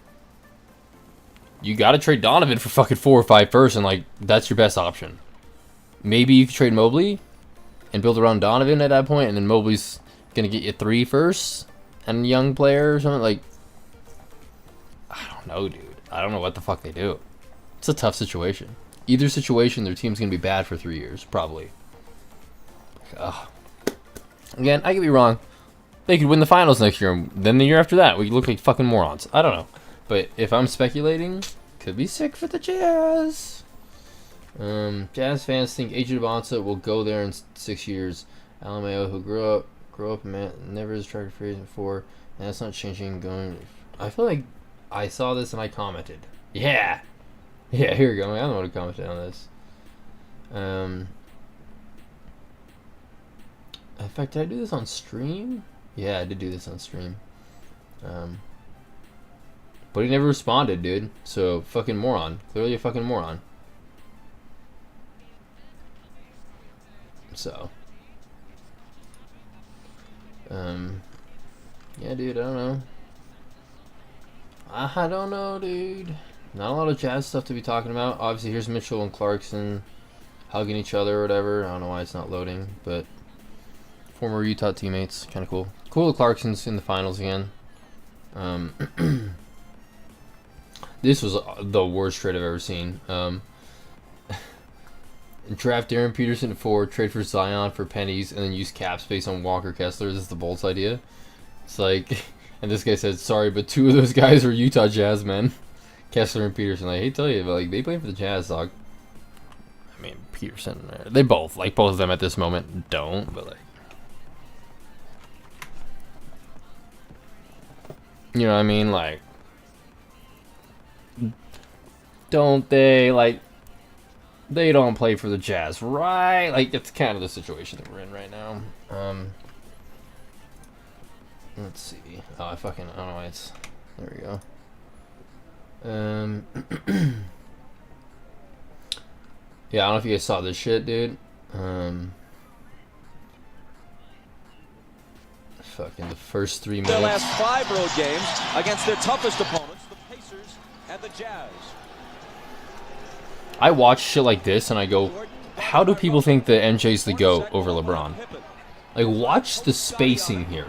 You got to trade Donovan for fucking 4 or 5 first, and, like, that's your best option. Maybe you could trade Mobley and build around Donovan at that point, and then Mobley's going to get you 3 firsts and a young player or something. Like, I don't know, dude. I don't know what the fuck they do. It's a tough situation. Either situation, their team's going to be bad for 3 years, probably. Ugh. Again, I could be wrong. They could win the finals next year, and then the year after that, we look like fucking morons. I don't know. But if I'm speculating, could be sick for the Jazz. Jazz fans think AJ Bonsa will go there in 6 years. Alameo, who grew up and never has tried free agent before, and that's not changing. I feel like I saw this and I commented. Yeah, here we go. I'm the one who commented on this. In fact, did I do this on stream? Yeah, I did do this on stream. But he never responded, dude. So, fucking moron. Clearly a fucking moron. So. Yeah, dude, I don't know. I don't know, dude. Not a lot of Jazz stuff to be talking about. Obviously, here's Mitchell and Clarkson hugging each other or whatever. I don't know why it's not loading, but former Utah teammates, kind of cool. Cool that Clarkson's in the finals again. This was the worst trade I've ever seen. Draft Darryn Peterson at 4, trade for Zion for pennies, and then use cap space on Walker Kessler. This is the Bolts idea. It's like, and this guy said, sorry, but 2 of those guys are Utah Jazz men. Kessler and Peterson. I hate to tell you, but like they play for the Jazz, dog. I mean, Peterson, they both, like both of them at this moment don't, but like, you know what I mean? Like, don't they, like, they don't play for the Jazz, right? Like, that's kind of the situation that we're in right now. Let's see. Oh, I don't know why it's, there we go. Yeah, I don't know if you guys saw this shit, dude. Fucking the first 3 minutes. Their last 5 road games against their toughest opponents, the Pacers and the Jazz. I watch shit like this and I go, how do people think that MJ's the GOAT over LeBron? Like, watch the spacing here.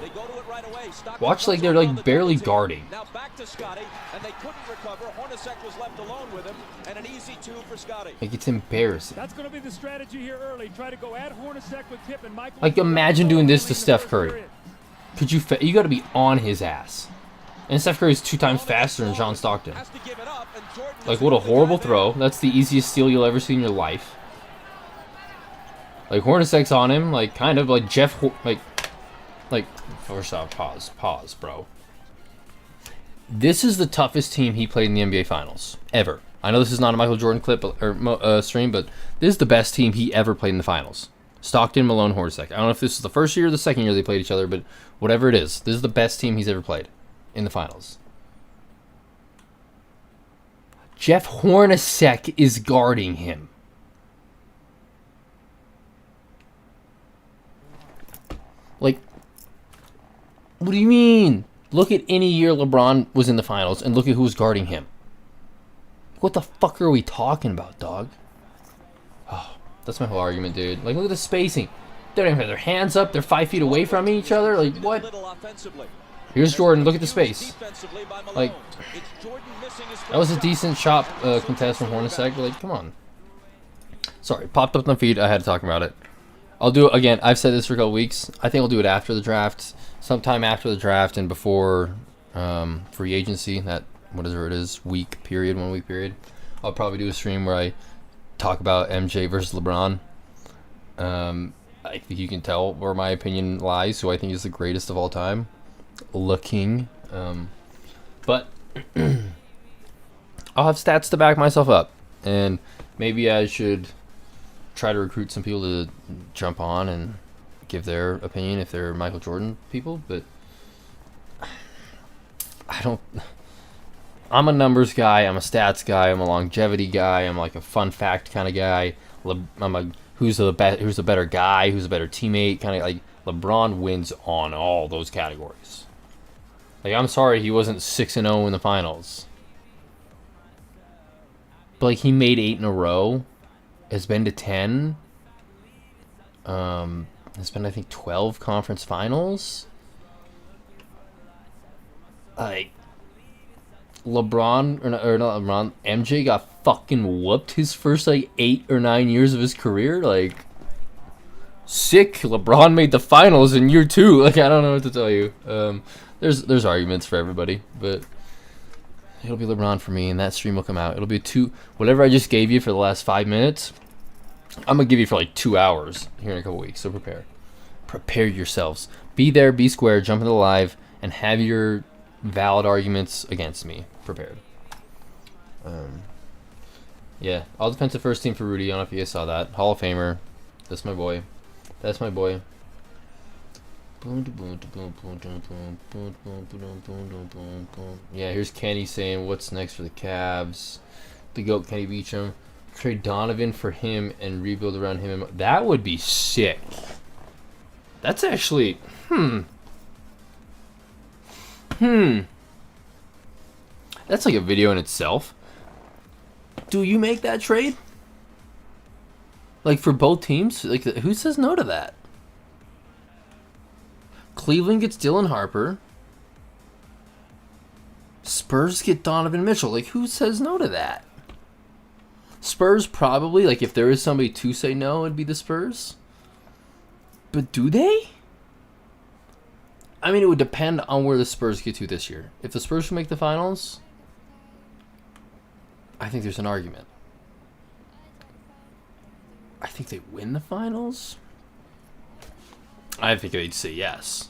Watch, like, they're like barely guarding. Now back to Scotty, and they couldn't recover. Hornacek was left alone with him, and an easy 2 for Scotty. Like, it's embarrassing. That's going to be the strategy here early. Try to go at Hornacek with Tip and Michael. Like, imagine doing this to Steph Curry. Could you? You got to be on his ass. And Steph Curry is 2 times faster than John Stockton. Like, what a horrible throw. That's the easiest steal you'll ever see in your life. Like, Hornacek's on him, like, kind of like Jeff, like, first off, pause, bro. This is the toughest team he played in the NBA Finals ever. I know this is not a Michael Jordan clip or stream, but this is the best team he ever played in the finals. Stockton, Malone, Hornacek. I don't know if this is the first year or the second year they played each other, but whatever it is, this is the best team he's ever played in the finals. Jeff Hornacek is guarding him. Like, what do you mean? Look at any year LeBron was in the finals and look at who was guarding him. What the fuck are we talking about, dog? Oh, that's my whole argument, dude. Like, look at the spacing. They don't even have their hands up. They're 5 feet away from each other. Like, what? Here's Jordan. Look at the space. Like, that was a decent shot contest from Hornacek. But, like, come on. Sorry, popped up on the feed. I had to talk about it. I'll do it again. I've said this for a couple weeks. I think I'll do it after the draft, sometime after the draft and before free agency. That whatever it is, 1 week period. I'll probably do a stream where I talk about MJ versus LeBron. I think you can tell where my opinion lies. Who I think is the greatest of all time, looking. But I'll have stats to back myself up, and maybe I should try to recruit some people to jump on and give their opinion if they're Michael Jordan people, but I'm a numbers guy, I'm a stats guy, I'm a longevity guy, I'm like a fun fact kind of guy. I'm a who's the better guy, who's a better teammate kind of. Like, LeBron wins on all those categories. Like, I'm sorry he wasn't 6-0 in the finals, but like, he made 8 in a row. Has been to 10. Has been, I think, 12 conference finals. Like, LeBron, or not LeBron, MJ got fucking whooped his first, like, 8 or 9 years of his career. Like, sick. LeBron made the finals in year 2. Like, I don't know what to tell you. There's arguments for everybody, but it'll be LeBron for me, and that stream will come out. It'll be whatever I just gave you for the last 5 minutes, I'm going to give you for like 2 hours here in a couple weeks, so prepare. Prepare yourselves. Be there, be square, jump into the live, and have your valid arguments against me prepared. Yeah, all defensive first team for Rudy. I don't know if you guys saw that. Hall of Famer. That's my boy. That's my boy. Yeah, here's Kenny saying, what's next for the Cavs? The GOAT, Kenny Beecham. Trade Donovan for him and rebuild around him. That would be sick. That's actually, That's like a video in itself. Do you make that trade? Like for both teams? Like who says no to that? Cleveland gets Dylan Harper. Spurs get Donovan Mitchell. Like who says no to that? Spurs probably, like if there is somebody to say no, it'd be the Spurs. But do they? I mean, it would depend on where the Spurs get to this year. If the Spurs can make the finals, I think there's an argument. I think they win the finals. I think they'd say yes.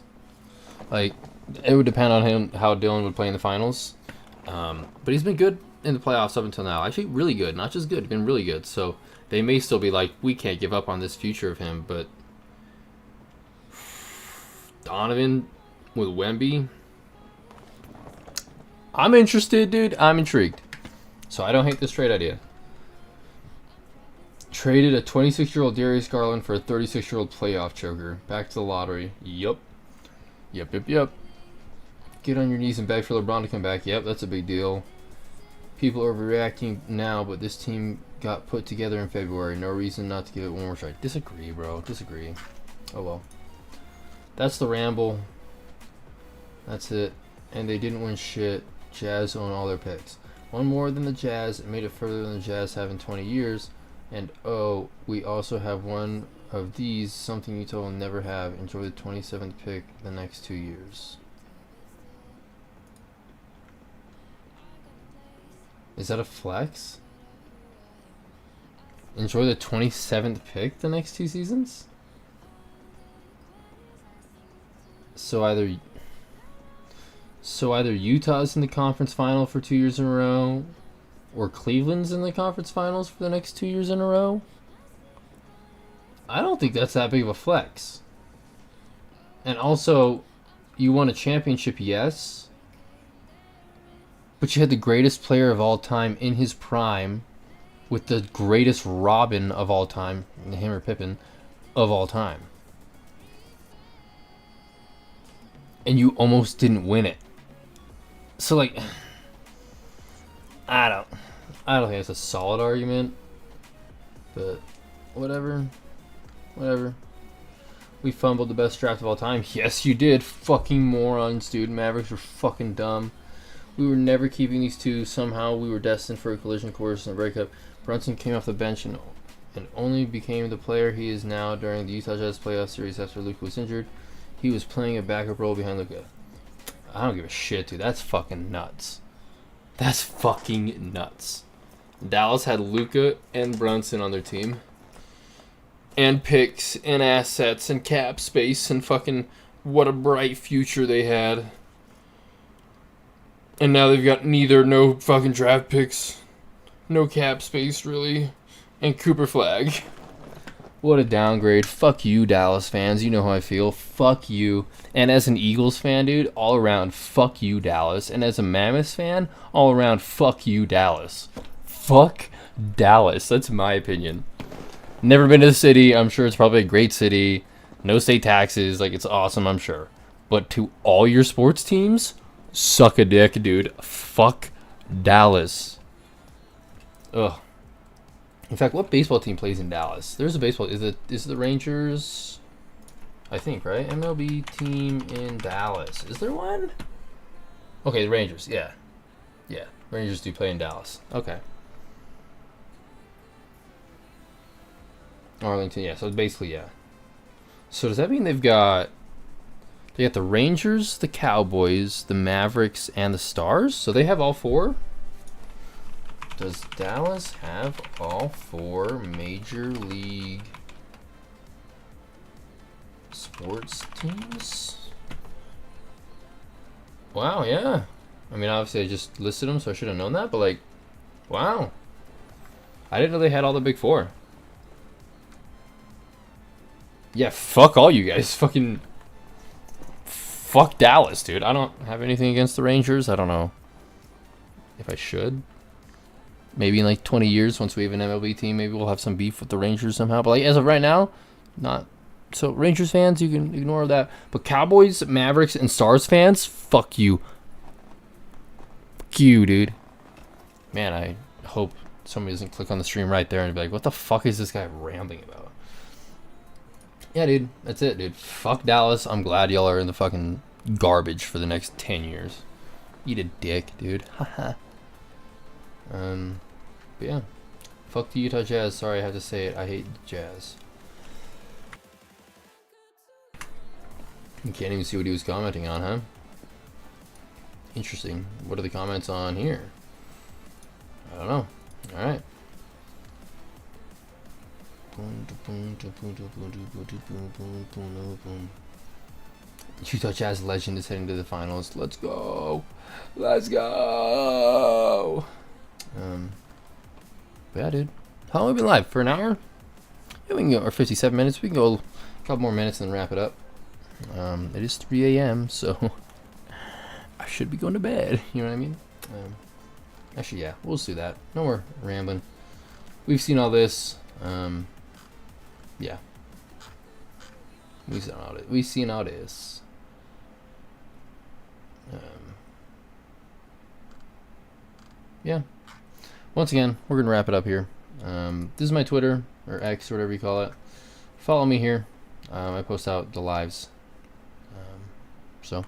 Like, it would depend on him how Dylan would play in the finals. But he's been good in the playoffs up until now. Actually, really good. Not just good, been really good. So they may still be like, we can't give up on this future of him. But Donovan with Wemby, I'm interested, dude. I'm intrigued. So I don't hate this trade idea. Traded a 26-year-old Darius Garland for a 36-year-old playoff choker. Back to the lottery. Yup. Yep. Get on your knees and beg for LeBron to come back. Yep, that's a big deal. People are overreacting now, but this team got put together in February. No reason not to give it one more try. Disagree, bro. Disagree. Oh, well. That's the ramble. That's it. And they didn't win shit. Jazz own all their picks. One more than the Jazz. It made it further than the Jazz have in 20 years. And oh, we also have one of these, something Utah will never have. Enjoy the 27th pick the next 2 years. Is that a flex? Enjoy the 27th pick the next 2 seasons? So either Utah's in the conference final for 2 years in a row, or Cleveland's in the conference finals for the next 2 years in a row? I don't think that's that big of a flex. And also, you won a championship, yes, but you had the greatest player of all time in his prime with the greatest Robin of all time, him or Pippen, of all time. And you almost didn't win it. So, like, I don't think it's a solid argument, but whatever. We fumbled the best draft of all time. Yes, you did. Fucking morons, dude. Mavericks were fucking dumb. We were never keeping these two. Somehow we were destined for a collision course and a breakup. Brunson came off the bench and only became the player he is now during the Utah Jazz playoff series after Luka was injured. He was playing a backup role behind Luka. I don't give a shit, dude. That's fucking nuts. That's fucking nuts. Dallas had Luka and Brunson on their team. And picks and assets and cap space and fucking what a bright future they had. And now they've got no fucking draft picks, no cap space really, and Cooper Flag. What a downgrade. Fuck you, Dallas fans. You know how I feel. Fuck you. And as an Eagles fan, dude, all around, fuck you, Dallas. And as a Mammoths fan, all around, fuck you, Dallas. Fuck Dallas. That's my opinion. Never been to the city. I'm sure it's probably a great city. No state taxes. Like, it's awesome, I'm sure. But to all your sports teams, suck a dick, dude. Fuck Dallas. Ugh. In fact, what baseball team plays in Dallas? There's a baseball. Is it the Rangers? I think, right? MLB team in Dallas. Is there one? Okay, the Rangers. Yeah. Rangers do play in Dallas. Okay. Arlington, yeah. So basically, yeah. So does that mean they got the Rangers, the Cowboys, the Mavericks, and the Stars? So they have all four? Does Dallas have all four major league sports teams? Wow, yeah. I mean, obviously I just listed them, so I should have known that, but like, wow. I didn't know they had all the big four. Yeah, fuck all you guys. Fucking fuck Dallas, dude. I don't have anything against the Rangers. I don't know if I should. Maybe in like 20 years, once we have an MLB team, maybe we'll have some beef with the Rangers somehow. But like as of right now, not So Rangers fans, you can ignore that. But Cowboys, Mavericks, and Stars fans, fuck you. Fuck you, dude. Man, I hope somebody doesn't click on the stream right there and be like, what the fuck is this guy rambling about? Yeah, dude. That's it, dude. Fuck Dallas. I'm glad y'all are in the fucking garbage for the next 10 years. Eat a dick, dude. Haha. But yeah. Fuck the Utah Jazz. Sorry, I have to say it. I hate the Jazz. You can't even see what he was commenting on, huh? Interesting. What are the comments on here? I don't know. Alright. Utah Jazz legend is heading to the finals. Let's go. Let's go. But yeah, dude. How long have we been live? For an hour? Yeah, we can go, or 57 minutes. We can go a couple more minutes and then wrap it up. It is 3 a.m., so I should be going to bed. You know what I mean? Actually, yeah, we'll just do that. No more rambling. We've seen all this. Yeah. We've seen all this. Yeah. Once again, we're going to wrap it up here. This is my Twitter, or X, or whatever you call it. Follow me here. I post out the lives. So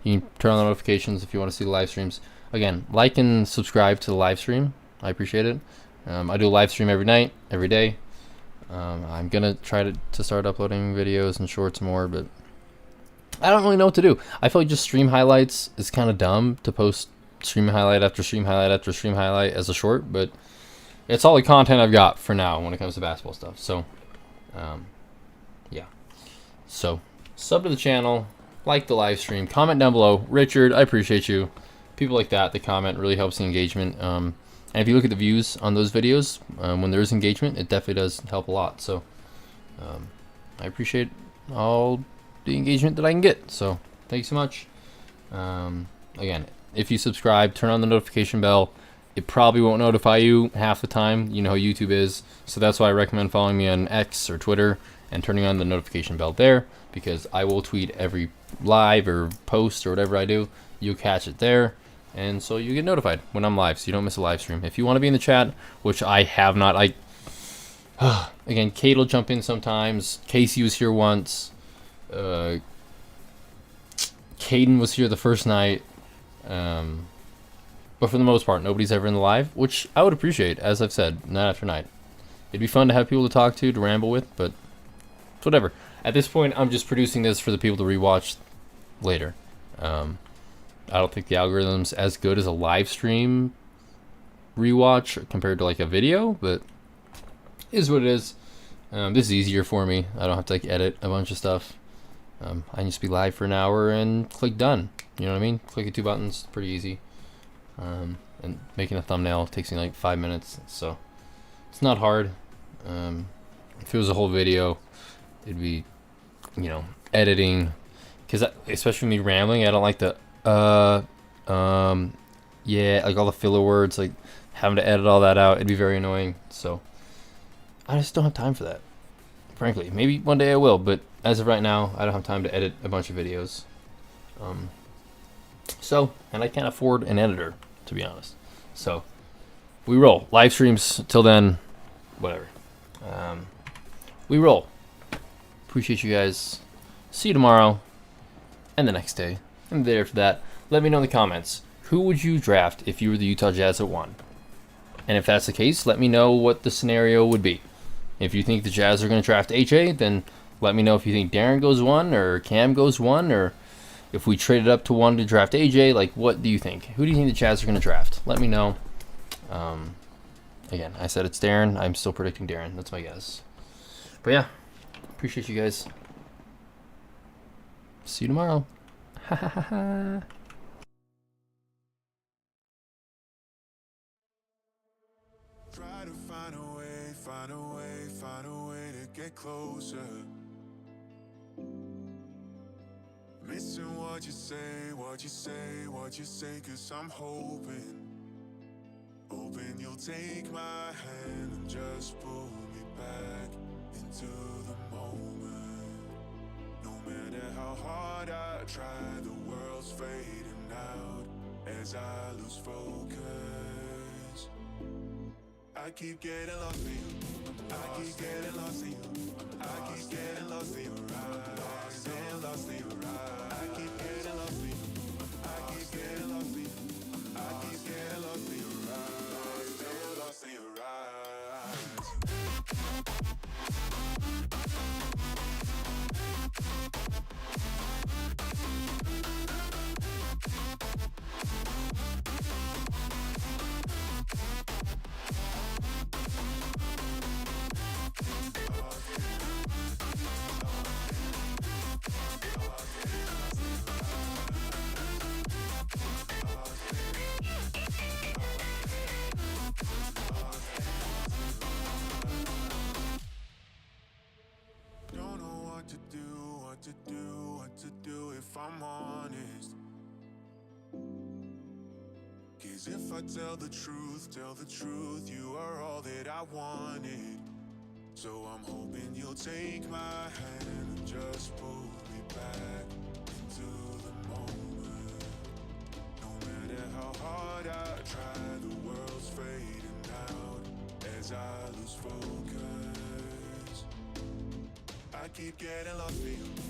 you can turn on the notifications if you want to see the live streams. Again, like and subscribe to the live stream. I appreciate it. I do a live stream every night, every day. I'm going to try to start uploading videos and shorts more, but I don't really know what to do. I feel like just stream highlights is kind of dumb to post stream highlight after stream highlight after stream highlight as a short, but it's all the content I've got for now when it comes to basketball stuff. So, yeah. So, sub to the channel, like the live stream, comment down below. Richard, I appreciate you. People like that comment really helps the engagement. And if you look at the views on those videos, when there's engagement, it definitely does help a lot. So, I appreciate all the engagement that I can get. So, thank you so much. Again, if you subscribe, turn on the notification bell. It probably won't notify you half the time. You know how YouTube is. So that's why I recommend following me on X or Twitter and turning on the notification bell there, because I will tweet every live or post or whatever I do. You'll catch it there. And so you get notified when I'm live, so you don't miss a live stream. If you want to be in the chat, which I have not, again, Kate will jump in sometimes. Casey was here once. Caden was here the first night. But for the most part, nobody's ever in the live, which I would appreciate, as I've said, night after night. It'd be fun to have people to talk to ramble with, but it's whatever. At this point, I'm just producing this for the people to rewatch later. I don't think the algorithm's as good as a live stream rewatch compared to like a video, but it is what it is. This is easier for me. I don't have to like edit a bunch of stuff. I can just be live for an hour and click done. You know what I mean? Clicking 2 buttons, pretty easy. And making a thumbnail takes me like 5 minutes, so it's not hard. If it was a whole video, it'd be, you know, editing, because especially me rambling, I don't like the yeah, like all the filler words, like having to edit all that out. It'd be very annoying. So I just don't have time for that, frankly. Maybe one day I will, but as of right now, I don't have time to edit a bunch of videos. So, and I can't afford an editor, to be honest. So we roll. Live streams till then, whatever. We roll. Appreciate you guys. See you tomorrow and the next day and the day after that. Let me know in the comments, who would you draft if you were the Utah Jazz at 1? And if that's the case, let me know what the scenario would be. If you think the Jazz are going to draft AJ, then let me know if you think Darryn goes 1 or Cam goes 1, or if we traded up to 1 to draft AJ. Like, what do you think? Who do you think the Jazz are going to draft? Let me know. Again, I said it's Darryn. I'm still predicting Darryn. That's my guess. But yeah, appreciate you guys. See you tomorrow. Ha ha ha ha. Try to find a way, find a way, find a way to get closer. Missing what you say, what you say, what you say, 'cause I'm hoping you'll take my hand and just pull me back into the moment. try, the world's fading out as I lose focus. I keep getting lost in you. I keep getting lost in you. I keep getting lost in your eyes. Getting lost in your eyes. I keep getting lost in you. I keep getting lost in you. I keep getting lost in your eyes. Getting lost in your eyes. Don't know what to do if I'm honest. 'Cause if I tell the truth, you are all that I wanted. So I'm hoping you'll take my hand and just pull me back into the moment. No matter how hard I try, the world's fading out as I lose focus. I keep getting lost in you.